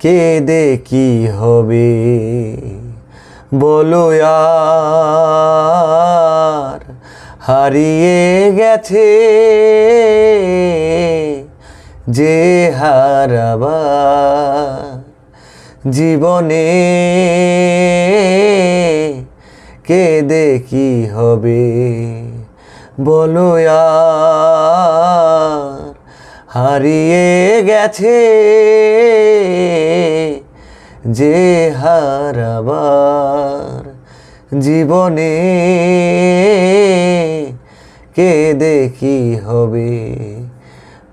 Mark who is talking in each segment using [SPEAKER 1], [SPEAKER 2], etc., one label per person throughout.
[SPEAKER 1] কেঁদে কি হবে বলো আর হারিয়ে গেছে যে হারাবার জীবনে কেঁদে কি হবে বলো আর হারিয়ে গেছে যে হারাবার জীবনে কেঁদে কি হবে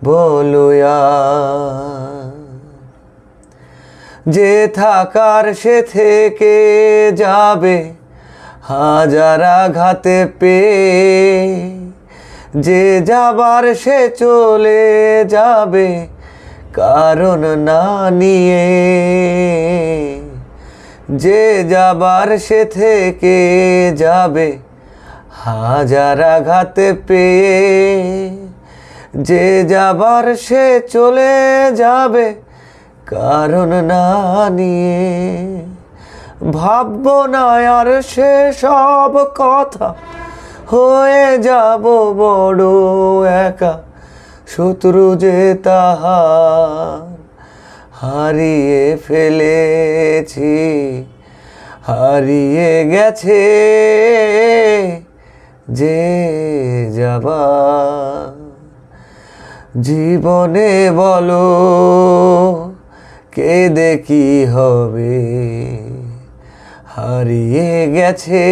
[SPEAKER 1] বলো আর যে থাকার সে থেকে যাবে হাজার আঘাতে পেয়ে যে যাবার সে চলে যাবে কারণ না নিয়ে যে যাবার সে থেকে যাবে হাজার আঘাতে পেয়ে যে যাবার সে চলে যাবে কারণ না নিয়ে ভাববো না আর সে সব কথা হয়ে যাব বড় একা শত্রু যে তাহার হারিয়ে ফেলেছি হারিয়ে গেছে যে যাবার জীবনে বলো কেঁদে কি হবে হারিয়ে গেছে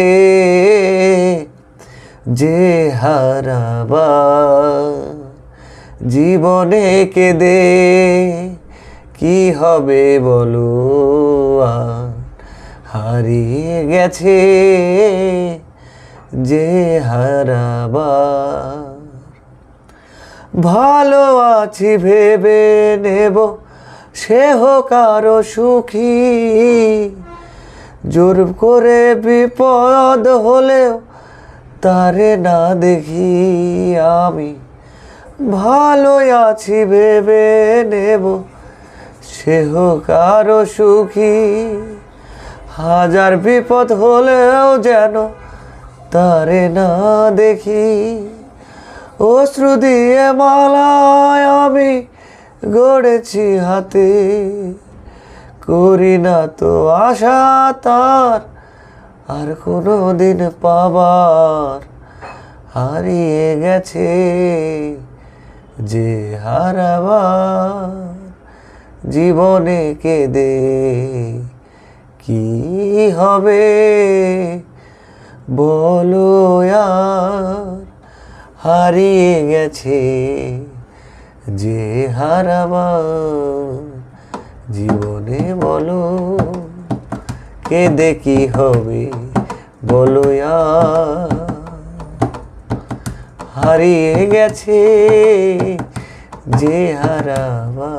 [SPEAKER 1] যে হারাবার জীবনে কেঁদে কি হবে বলো আর হারিয়ে গেছে যে হারাবার ভালো আছি ভেবে নেব সে হোক আরো সুখী জোর করে বিপদ হলেও তারে না দেখি আমি ভালো আছি ভেবে নেব সে হোক আরো সুখী হাজার বিপদ হলেও যেন তারে না দেখি অশ্রু দিয়ে মালায় আমি গড়েছি হাতে করি না তো আশা তার আর কোনো দিন পাবার হারিয়ে গেছে যে হারাবার জীবনে কেঁদে কি হবে বলো আর হারিয়ে গেছে যে হারাবার জীবনে বলো কেঁদে কি হবে বলো আর হারিয়ে গেছে যে হারাবার।